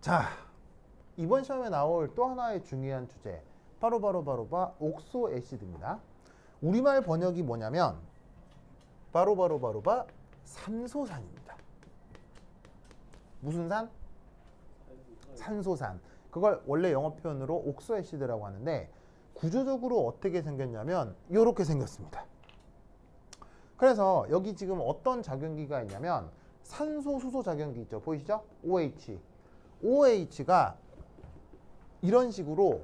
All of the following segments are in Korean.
자, 이번 시험에 나올 또 하나의 중요한 주제 바로 옥소 애시드입니다. 우리말 번역이 뭐냐면 바로 산소산입니다. 무슨 산? 산소산. 그걸 원래 영어 표현으로 옥소 애시드라고 하는데 구조적으로 어떻게 생겼냐면 이렇게 생겼습니다. 그래서 여기 지금 어떤 작용기가 있냐면 산소 수소 작용기 있죠. 보이시죠? OH. OH가 이런 식으로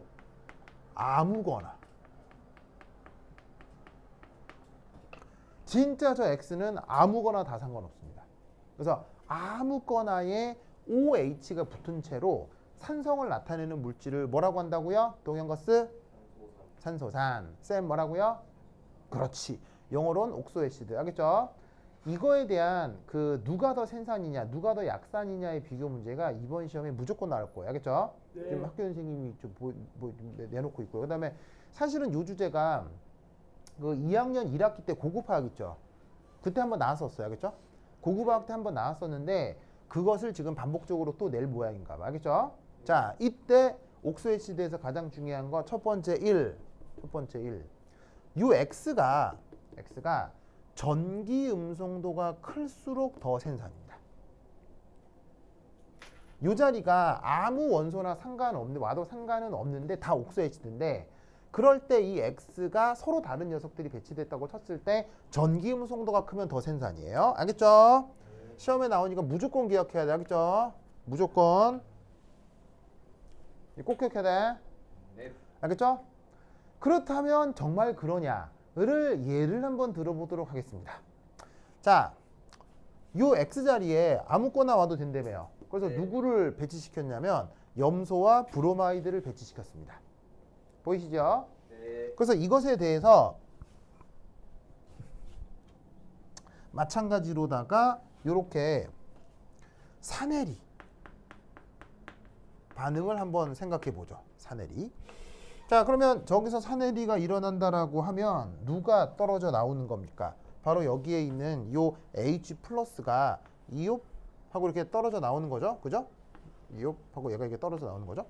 아무거나 진짜 저 X는 아무거나 다 상관없습니다. 그래서 아무거나에 OH가 붙은 채로 산성을 나타내는 물질을 뭐라고 한다고요? 동형거스? 산소산. 쌤 뭐라고요? 그렇지. 영어로는 옥소애시드. 알겠죠? 이거에 대한 그 누가 더 생산이냐, 누가 더 약산이냐의 비교 문제가 이번 시험에 무조건 나올 거예요. 알겠죠? 네. 지금 학교 선생님이 좀 내놓고 있고요. 그 다음에 사실은 요 주제가 그 2학년 1학기 때 고급화학 있죠? 그때 한번 나왔었어요. 알겠죠? 고급화학 때 한번 나왔었는데 그것을 지금 반복적으로 또 낼 모양인가 봐. 알겠죠? 자, 이때 옥소애시드에서 가장 중요한 거 첫 번째 1. 요 X가 전기 음성도가 클수록 더 생산입니다. 이 자리가 아무 원소나 와도 상관은 없는데 다 옥소애시드인데 그럴 때 이 X가 서로 다른 녀석들이 배치됐다고 쳤을 때 전기 음성도가 크면 더 생산이에요. 알겠죠? 시험에 나오니까 무조건 기억해야 돼. 알겠죠? 무조건. 꼭 기억해야 돼. 네. 알겠죠? 그렇다면 정말 그러냐를 예를 한번 들어보도록 하겠습니다. 자, 요 X자리에 아무거나 와도 된다며요. 그래서 네. 누구를 배치시켰냐면 염소와 브로마이드를 배치시켰습니다. 보이시죠? 네. 그래서 이것에 대해서 마찬가지로다가 요렇게 사내리 반응을 한번 생각해 보죠. 사내리. 자, 그러면 저기서 사내리가 일어난다라고 하면 누가 떨어져 나오는 겁니까? 바로 여기에 있는 요 H 플러스가 이옵하고 이렇게 떨어져 나오는 거죠. 그죠? 이옵하고 얘가 이렇게 떨어져 나오는 거죠.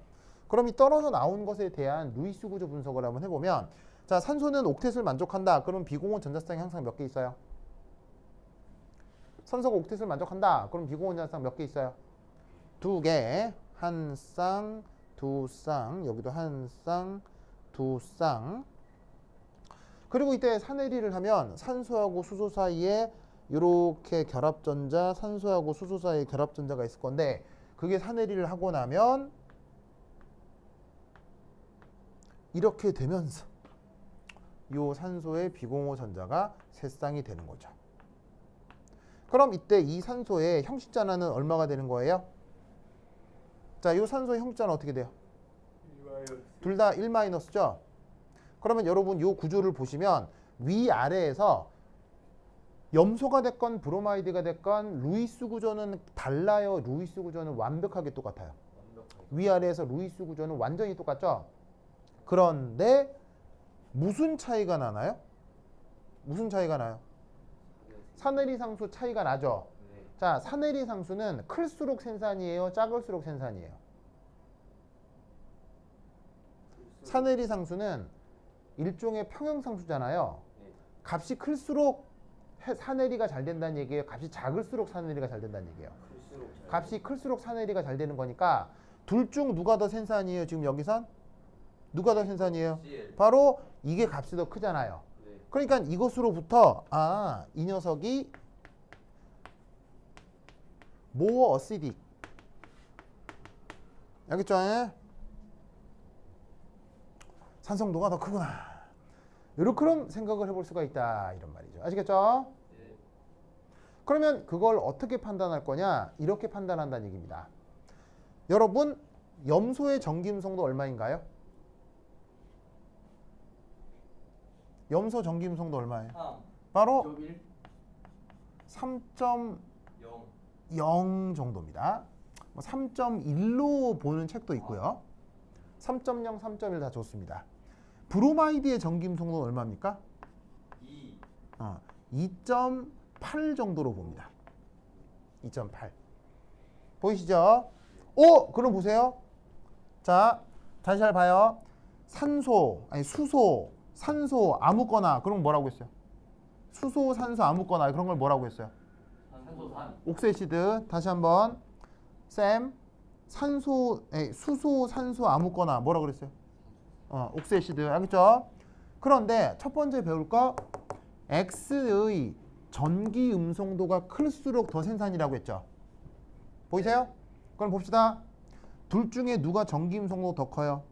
그럼 이 떨어져 나온 것에 대한 루이스 구조 분석을 한번 해보면 자, 산소는 옥텟을 만족한다. 그럼 비공원 전자쌍이 항상 몇 개 있어요? 산소가 옥텟을 만족한다. 그럼 비공원 전자쌍 몇 개 있어요? 2개. 한 쌍, 두 쌍, 여기도 한 쌍, 두 쌍. 그리고 이때 사내리를 하면 산소하고 수소 사이에 이렇게 결합전자, 산소하고 수소 사이에 결합전자가 있을 건데 그게 사내리를 하고 나면 이렇게 되면서 이 산소의 비공호 전자가 세 쌍이 되는 거죠. 그럼 이때 이 산소의 형식전화는 얼마가 되는 거예요? 자, 이 산소의 형식전화 어떻게 돼요? 둘 다 1-죠? 그러면 여러분 이 구조를 보시면 위아래에서 염소가 됐건 브로마이드가 됐건 루이스 구조는 달라요? 루이스 구조는 완벽하게 똑같아요? 위아래에서 루이스 구조는 완전히 똑같죠? 그런데 무슨 차이가 나나요? 무슨 차이가 나요? 사내리 상수 차이가 나죠? 네. 자, 사내리 상수는 클수록 생산이에요? 작을수록 생산이에요? 사내리 상수는 일종의 평형상수잖아요. 네. 값이 클수록 사내리가 잘 된다는 얘기예요? 값이 작을수록 사내리가 잘 된다는 얘기예요? 값이 클수록 사내리가 잘 되는 거니까 둘 중 누가 더 생산이에요? 지금 여기선? 누가 더 생산이에요? CL. 바로 이게 값이 더 크잖아요. 네. 그러니까 이것으로부터 이 녀석이 more acidic. 알겠죠? 산성도가 더 크구나. 이렇게 생각을 해볼 수가 있다. 이런 말이죠. 아시겠죠? 네. 그러면 그걸 어떻게 판단할 거냐? 이렇게 판단한다는 얘기입니다. 여러분, 염소의 전기음성도 얼마인가요? 염소 전기음성도 얼마예요? 바로 3.0 정도입니다. 3.1로 보는 책도 있고요. 3.0, 3.1 다 좋습니다. 브로마이드의 전기음성도는 얼마입니까? 2.8 정도로 봅니다. 2.8. 보이시죠? 그럼 보세요. 자, 다시 잘 봐요. 수소, 산소 아무거나 그런 거 뭐라고 했어요? 수소, 산소 아무거나 그런 걸 뭐라고 했어요? 산소산. 옥세시드. 다시 한번. 쌤, 수소, 산소 아무거나 뭐라 그랬어요? 옥세시드. 알겠죠? 그런데 첫 번째 배울 거 X의 전기 음성도가 클수록 더 생산이라고 했죠. 보이세요? 그럼 봅시다. 둘 중에 누가 전기 음성도 더 커요?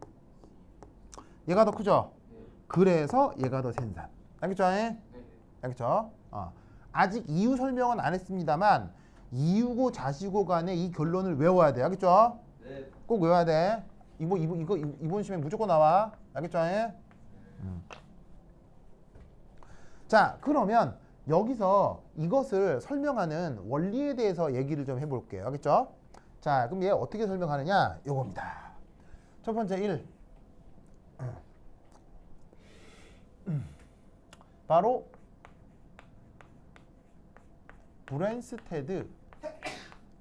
얘가 더 크죠? 그래서 얘가 더 생산. 알겠죠? 알겠죠? 아직 이유 설명은 안 했습니다만 이유고 자시고 간에 이 결론을 외워야 돼. 알겠죠? 네. 꼭 외워야 돼. 이번 시험에 무조건 나와. 알겠죠? 자, 그러면 여기서 이것을 설명하는 원리에 대해서 얘기를 좀 해볼게요. 알겠죠? 자, 그럼 얘 어떻게 설명하느냐? 요겁니다. 첫 번째 1. 바로 브랜스테드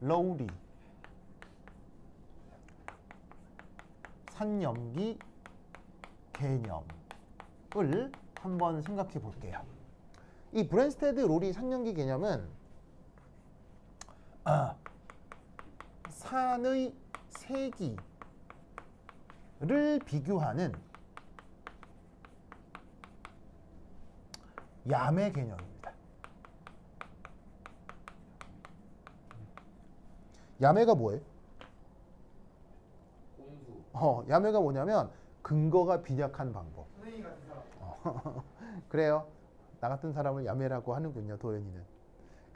로리 산염기 개념을 한번 생각해 볼게요. 이 브랜스테드 로리 산염기 개념은 산의 세기를 비교하는 야매 개념입니다. 야매가 뭐예요? 공수. 야매가 뭐냐면 근거가 빈약한 방법. 선생님 같은 사람. 그래요. 나 같은 사람을 야매라고 하는군요, 도현이는.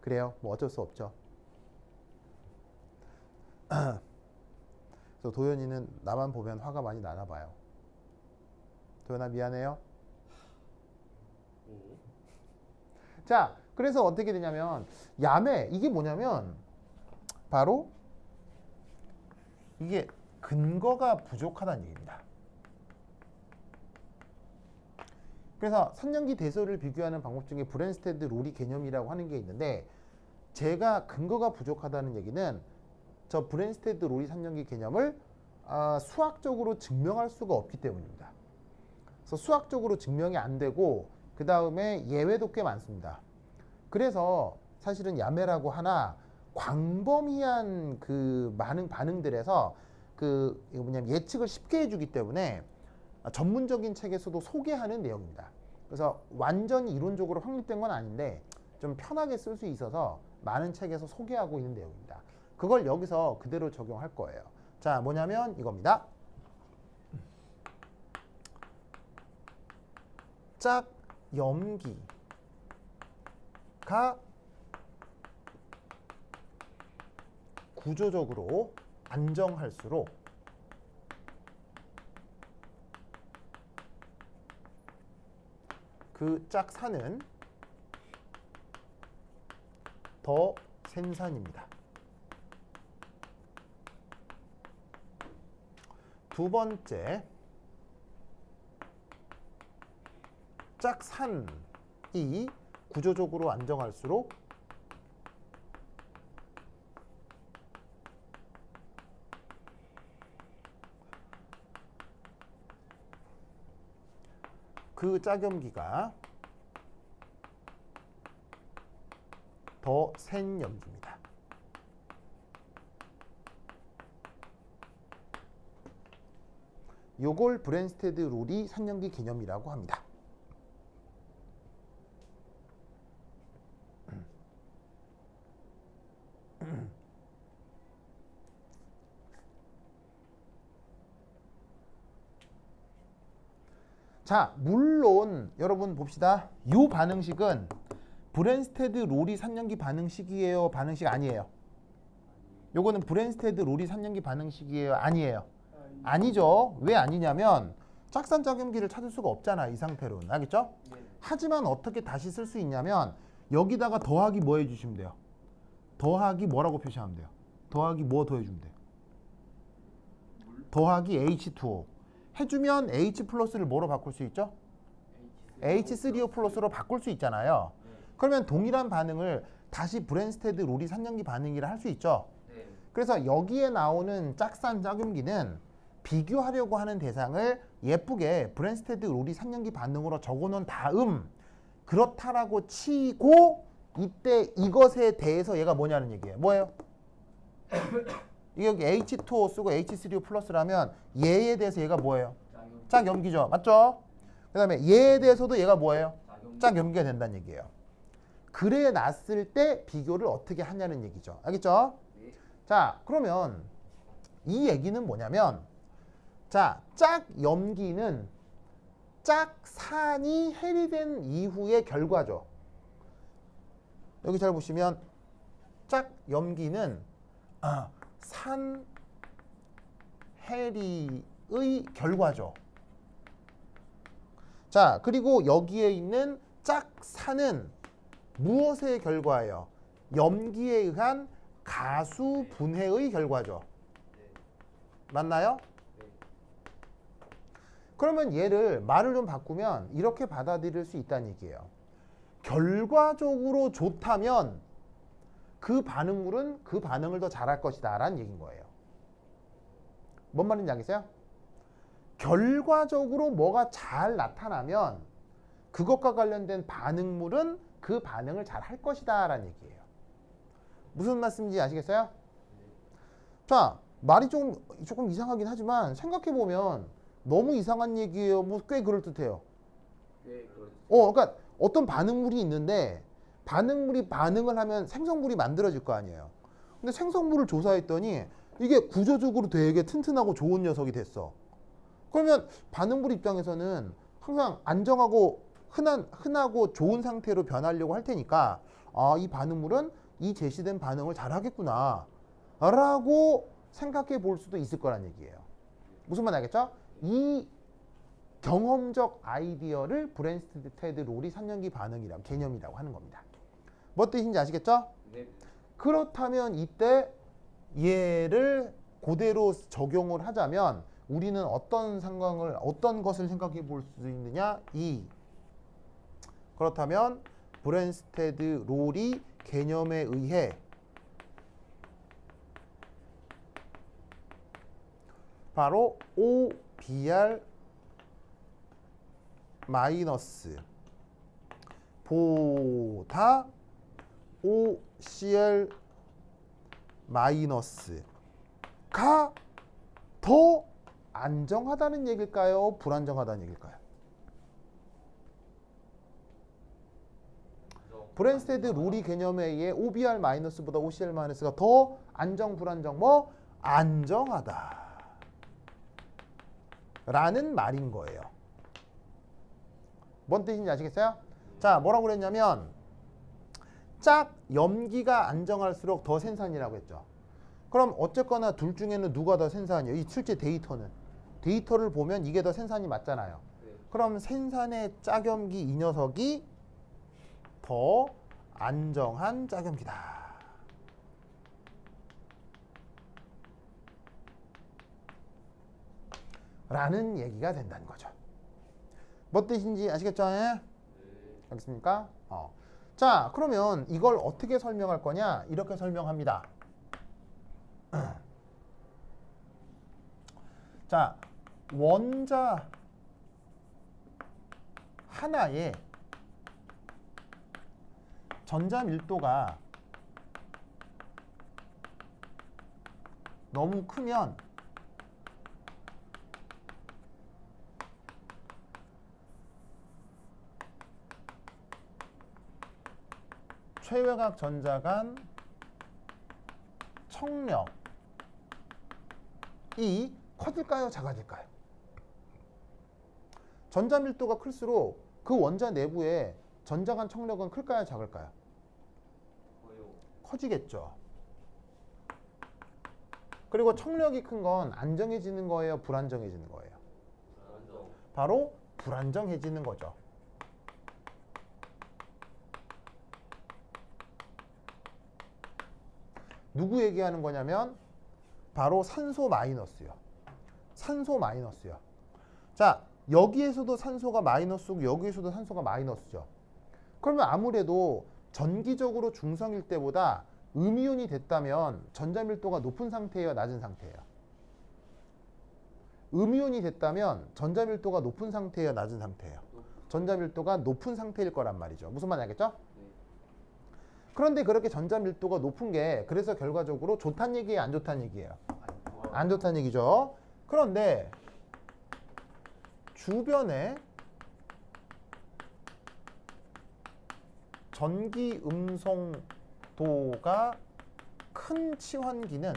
그래요. 뭐 어쩔 수 없죠. 그래서 도현이는 나만 보면 화가 많이 나나 봐요. 도현아 미안해요. 자, 그래서 어떻게 되냐면 야매 이게 뭐냐면 바로 이게 근거가 부족하다는 얘기입니다. 그래서 산염기 대소를 비교하는 방법 중에 브랜스테드 로리 개념이라고 하는 게 있는데 제가 근거가 부족하다는 얘기는 저 브랜스테드 로리 산염기 개념을 수학적으로 증명할 수가 없기 때문입니다. 그래서 수학적으로 증명이 안 되고 그 다음에 예외도 꽤 많습니다. 그래서 사실은 야매라고 하나 광범위한 그 많은 반응들에서 예측을 쉽게 해주기 때문에 전문적인 책에서도 소개하는 내용입니다. 그래서 완전히 이론적으로 확립된 건 아닌데 좀 편하게 쓸 수 있어서 많은 책에서 소개하고 있는 내용입니다. 그걸 여기서 그대로 적용할 거예요. 자, 뭐냐면 이겁니다. 짝염기가 구조적으로 안정할수록 그 짝산은 더 생산입니다. 두 번째, 짝산이 구조적으로 안정할수록 그 짝염기가 더 센 염기입니다. 요걸 브랜스테드 로리 산염기 개념이라고 합니다. 자, 물론 여러분 봅시다. 이 반응식은 브랜스테드 로리 산염기 반응식이에요? 반응식 아니에요? 요거는 브랜스테드 로리 산염기 반응식이에요? 아니에요? 아니죠. 왜 아니냐면 짝산 짝염기를 찾을 수가 없잖아, 이 상태로는. 알겠죠? 하지만 어떻게 다시 쓸 수 있냐면 여기다가 더하기 뭐 해주시면 돼요? 더하기 뭐라고 표시하면 돼요? 더하기 뭐 더해주면 돼요? 더하기 H2O 해주면 H 플러스를 뭐로 바꿀 수 있죠? H3O 플러스로 바꿀 수 있잖아요. 그러면 동일한 반응을 다시 브랜스테드 로리 산염기 반응이라 할 수 있죠. 그래서 여기에 나오는 짝산 짝염기는 비교하려고 하는 대상을 예쁘게 브랜스테드 로리 삼연기 반응으로 적어놓은 다음 그렇다라고 치고 이때 이것에 대해서 얘가 뭐냐는 얘기예요. 뭐예요? 이게 여기 H2O 쓰고 H3O 플러스라면 얘에 대해서 얘가 뭐예요? 짝염기죠. 맞죠? 그 다음에 얘에 대해서도 얘가 뭐예요? 짝염기가 된다는 얘기예요. 그래 놨을 때 비교를 어떻게 하냐는 얘기죠. 알겠죠? 자, 그러면 이 얘기는 뭐냐면 자, 짝염기는 짝산이 해리된 이후의 결과죠. 여기 잘 보시면 짝염기는 산 해리의 결과죠. 자, 그리고 여기에 있는 짝산은 무엇의 결과예요? 염기에 의한 가수 분해의 결과죠. 맞나요? 그러면 얘를 말을 좀 바꾸면 이렇게 받아들일 수 있다는 얘기예요. 결과적으로 좋다면 그 반응물은 그 반응을 더 잘할 것이다 라는 얘기인 거예요. 뭔 말인지 알겠어요? 결과적으로 뭐가 잘 나타나면 그것과 관련된 반응물은 그 반응을 잘 할 것이다 라는 얘기예요. 무슨 말씀인지 아시겠어요? 자, 말이 조금 이상하긴 하지만 생각해보면 너무 이상한 얘기예요. 뭐 꽤 그럴듯해요. 그러니까 어떤 반응물이 있는데 반응물이 반응을 하면 생성물이 만들어질 거 아니에요. 근데 생성물을 조사했더니 이게 구조적으로 되게 튼튼하고 좋은 녀석이 됐어. 그러면 반응물 입장에서는 항상 안정하고 흔하고 좋은 상태로 변하려고 할 테니까 이 반응물은 이 제시된 반응을 잘 하겠구나 라고 생각해 볼 수도 있을 거란 얘기예요. 무슨 말 알겠죠? 이 경험적 아이디어를 브랜스테드 로리 3년기 반응이라고 개념이라고 하는 겁니다. 뭐 뜻인지 아시겠죠? 네. 그렇다면 이때 얘를 그대로 적용을 하자면 우리는 어떤 것을 생각해 볼 수 있느냐? 그렇다면 브랜스테드 로리 개념에 의해 바로 OBR 마이너스 보다 OCl 마이너스가 더 안정하다는 얘기일까요? 불안정하다는 얘기일까요? 브랜스테드 로리 개념에 의해 OBR 마이너스보다 OCl 마이너스가 더 안정, 불안정, 뭐 안정하다 라는 말인 거예요. 뭔 뜻인지 아시겠어요? 자, 뭐라고 그랬냐면 짝 염기가 안정할수록 더 센산이라고 했죠. 그럼 어쨌거나 둘 중에는 누가 더 센산이에요? 이 실제 데이터를 보면 이게 더 센산이 맞잖아요. 그럼 센산의 짝염기 이 녀석이 더 안정한 짝염기다 라는 얘기가 된다는 거죠. 뭐 뜻인지 아시겠죠? 예? 알겠습니까? 자, 그러면 이걸 어떻게 설명할 거냐? 이렇게 설명합니다. 자, 원자 하나에 전자 밀도가 너무 크면 최외곽 전자 간 청력이 커질까요? 작아질까요? 전자 밀도가 클수록 그 원자 내부에 전자 간 청력은 클까요? 작을까요? 커지겠죠. 그리고 청력이 큰 건 안정해지는 거예요? 불안정해지는 거예요? 바로 불안정해지는 거죠. 누구 얘기하는 거냐면 바로 산소 마이너스요. 산소 마이너스요. 자, 여기에서도 산소가 마이너스고 여기에서도 산소가 마이너스죠. 그러면 아무래도 전기적으로 중성일 때보다 음이온이 됐다면 전자밀도가 높은 상태예요, 낮은 상태예요? 음이온이 됐다면 전자밀도가 높은 상태예요, 낮은 상태예요? 전자밀도가 높은 상태일 거란 말이죠. 무슨 말인지 알겠죠? 네. 그런데 그렇게 전자밀도가 높은 게 그래서 결과적으로 좋다는 얘기예요, 안 좋다는 얘기예요? 안 좋다는 얘기죠. 그런데 주변에 전기 음성도가 큰 치환기는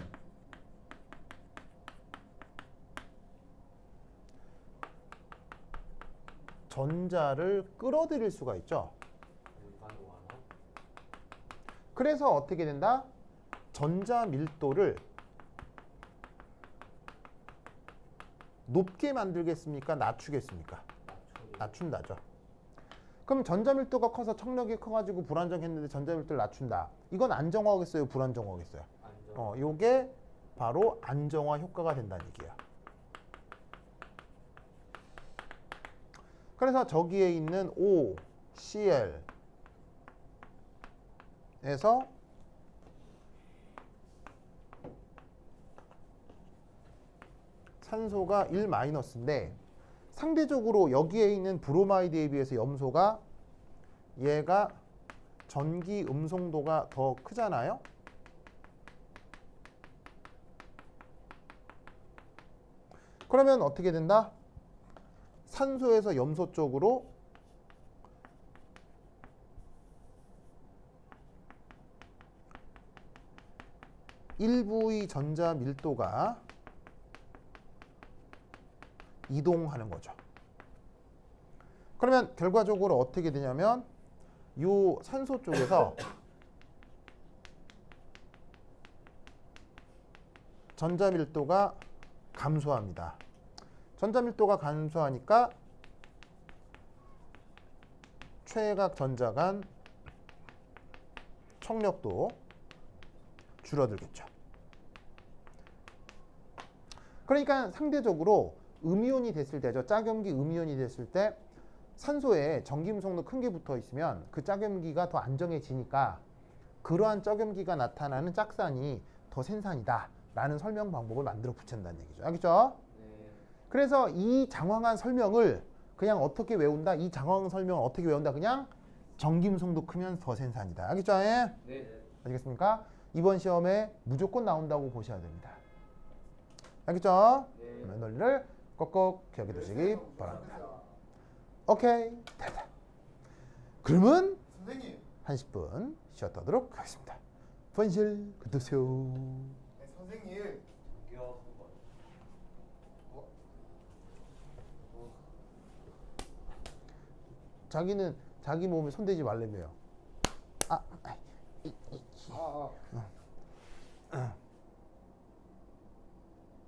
전자를 끌어들일 수가 있죠. 그래서 어떻게 된다? 전자 밀도를 높게 만들겠습니까? 낮추겠습니까? 낮춘다죠. 그럼 전자 밀도가 커서 청력이 커가지고 불안정했는데 전자 밀도를 낮춘다. 이건 안정화겠어요? 불안정화겠어요? 요게 바로 안정화 효과가 된다는 얘기예요. 그래서 저기에 있는 OCl에서 산소가 1-인데 상대적으로 여기에 있는 브로마이드에 비해서 염소가 얘가 전기 음성도가 더 크잖아요. 그러면 어떻게 된다? 산소에서 염소 쪽으로 일부의 전자 밀도가 이동하는 거죠. 그러면 결과적으로 어떻게 되냐면 이 산소 쪽에서 전자 밀도가 감소합니다. 전자 밀도가 감소하니까 최각 전자 간 청력도 줄어들겠죠. 그러니까 상대적으로 음이온이 됐을 때죠. 짝염기 음이온이 됐을 때 산소에 전기음성도 큰 게 붙어 있으면 그 짝염기가 더 안정해지니까 그러한 짝염기가 나타나는 짝산이 더 센산이다 라는 설명 방법을 만들어 붙인다는 얘기죠. 알겠죠? 네. 그래서 이 장황한 설명을 그냥 어떻게 외운다? 이 장황한 설명을 어떻게 외운다? 그냥 전기음성도 크면 더 센산이다. 알겠죠? 예? 네. 알겠습니까? 이번 시험에 무조건 나온다고 보셔야 됩니다. 알겠죠? 네. 그러면 논리를 꼭꼭 기억해 두시기 바랍니다. 오케이, 됐다. 그러면 선생님, 한 10분 쉬었다 하도록 하겠습니다. 분실 그드세요. 네, 선생님. 자기는 자기 몸에 손대지 말래며요. 아, 아,